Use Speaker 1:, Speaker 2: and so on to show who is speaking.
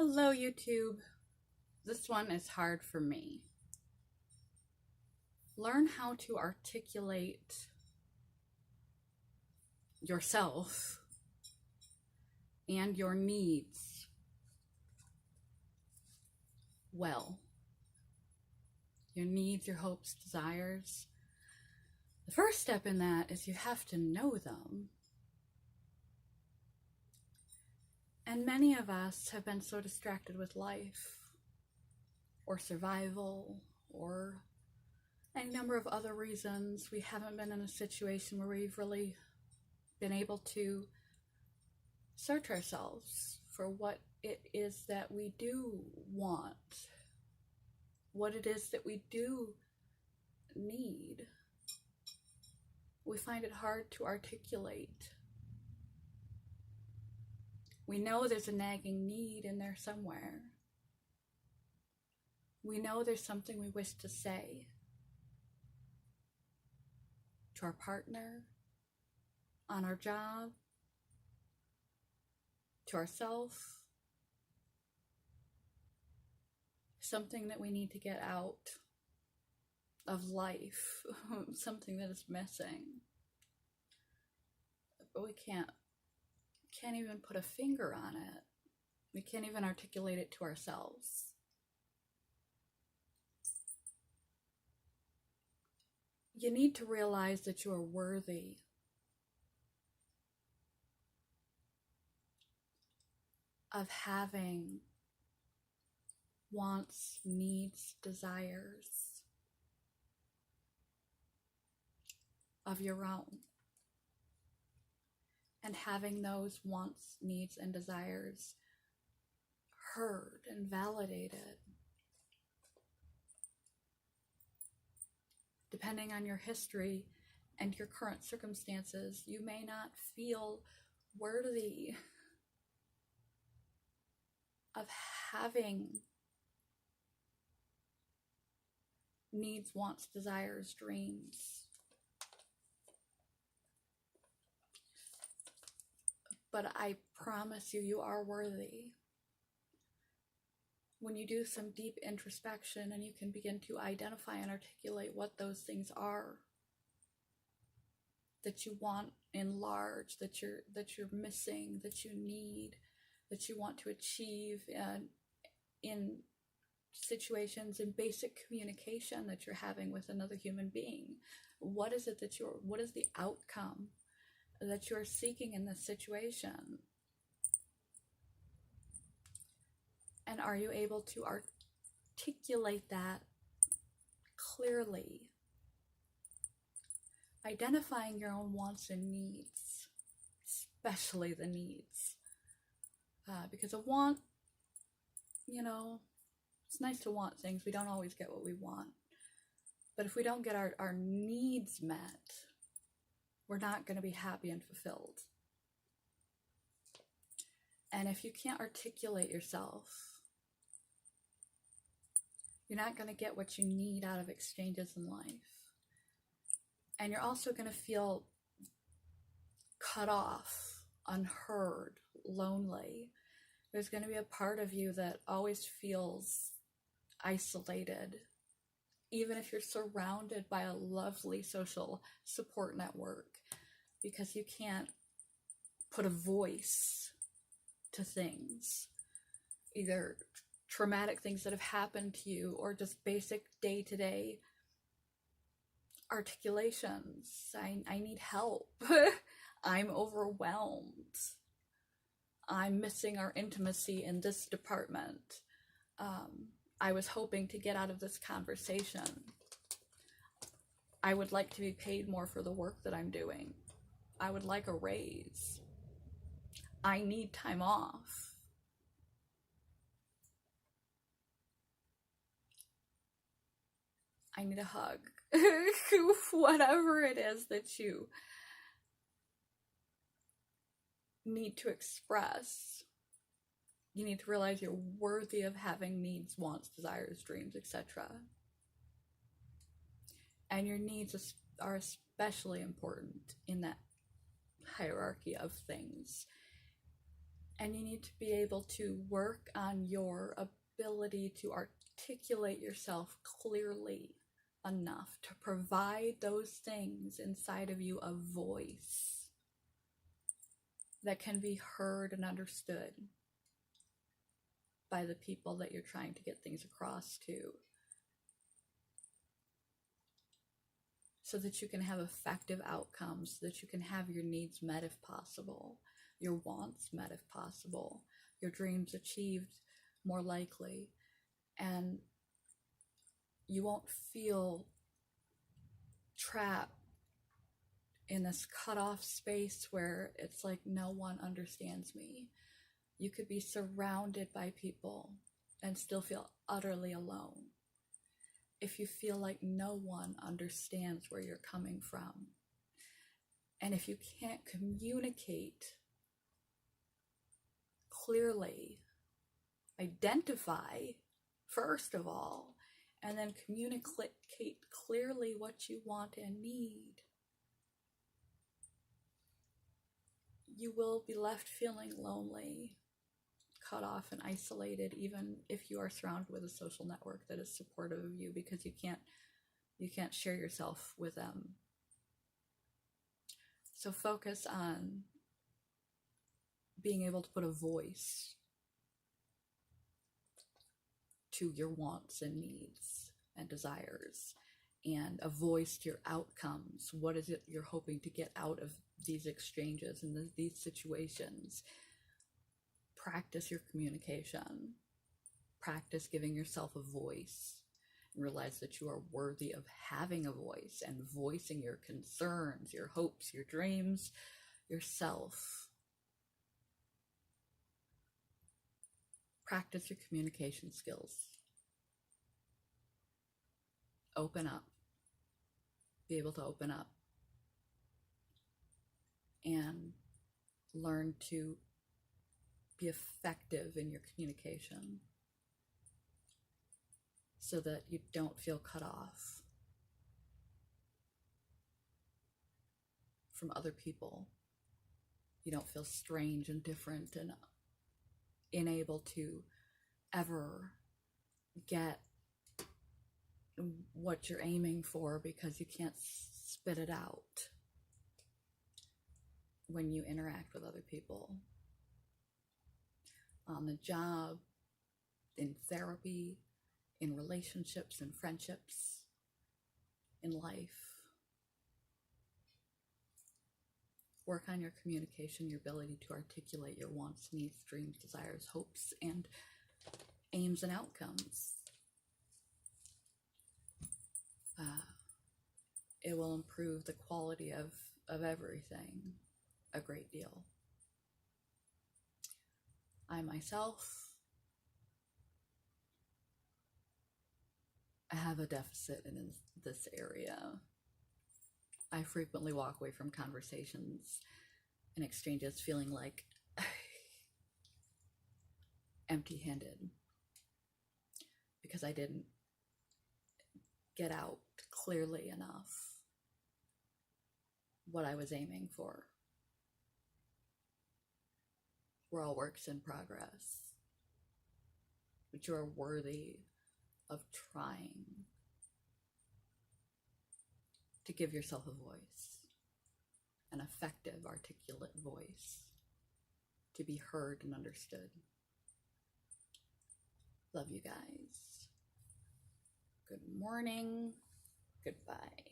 Speaker 1: Hello, YouTube. This one is hard for me. Learn how to articulate yourself and your needs well. Your needs, your hopes, desires. The first step in that is you have to know them. And many of us have been so distracted with life or survival or any number of other reasons, we haven't been in a situation where we've really been able to search ourselves for what it is that we do want, what it is that we do need. We find it hard to articulate. We know there's a nagging need in there somewhere. We know there's something we wish to say to our partner, on our job, to ourselves. Something that we need to get out of life, something that is missing. But we can't even put a finger on it. We can't even articulate it to ourselves. You need to realize that you are worthy of having wants, needs, desires of your own. And having those wants, needs, and desires heard and validated. Depending on your history and your current circumstances, you may not feel worthy of having needs, wants, desires, dreams. But I promise you, you are worthy. When you do some deep introspection and you can begin to identify and articulate what those things are that you want in large, that you're missing, that you need, that you want to achieve in situations, in basic communication that you're having with another human being. What is it that what is the outcome that you're seeking in this situation? And are you able to articulate that clearly? Identifying your own wants and needs, especially the needs. Because a want, it's nice to want things. We don't always get what we want. But if we don't get our needs met, we're not going to be happy and fulfilled. And if you can't articulate yourself, you're not going to get what you need out of exchanges in life. And you're also going to feel cut off, unheard, lonely. There's going to be a part of you that always feels isolated, even if you're surrounded by a lovely social support network, because you can't put a voice to things, either traumatic things that have happened to you or just basic day-to-day articulations. I need help. I'm overwhelmed. I'm missing our intimacy in this department. I was hoping to get out of this conversation. I would like to be paid more for the work that I'm doing. I would like a raise. I need time off. I need a hug. Whatever it is that you need to express, you need to realize you're worthy of having needs, wants, desires, dreams, etc. And your needs are especially important in that hierarchy of things. And you need to be able to work on your ability to articulate yourself clearly enough to provide those things inside of you a voice that can be heard and understood by the people that you're trying to get things across to, so that you can have effective outcomes, so that you can have your needs met if possible, your wants met if possible, your dreams achieved more likely, and you won't feel trapped in this cut off space where it's like no one understands me. You could be surrounded by people and still feel utterly alone if you feel like no one understands where you're coming from. And if you can't communicate clearly, identify first of all, and then communicate clearly what you want and need, you will be left feeling lonely, cut off and isolated, even if you are surrounded with a social network that is supportive of you, because you can't share yourself with them. So focus on being able to put a voice to your wants and needs and desires, and a voice to your outcomes. What is it you're hoping to get out of these exchanges and these situations? Practice your communication. Practice giving yourself a voice, and realize that you are worthy of having a voice and voicing your concerns, your hopes, your dreams, yourself. Practice your communication skills. Open up. Be able to open up and learn to be effective in your communication so that you don't feel cut off from other people. You don't feel strange and different and unable to ever get what you're aiming for because you can't spit it out when you interact with other people. On the job, in therapy, in relationships and friendships, in life. Work on your communication, your ability to articulate your wants, needs, dreams, desires, hopes, and aims and outcomes. It will improve the quality of everything a great deal. I myself have a deficit in this area. I frequently walk away from conversations and exchanges feeling like empty-handed because I didn't get out clearly enough what I was aiming for. We're all works in progress, but you are worthy of trying to give yourself a voice, an effective, articulate voice, to be heard and understood. Love you guys. Good morning. Goodbye.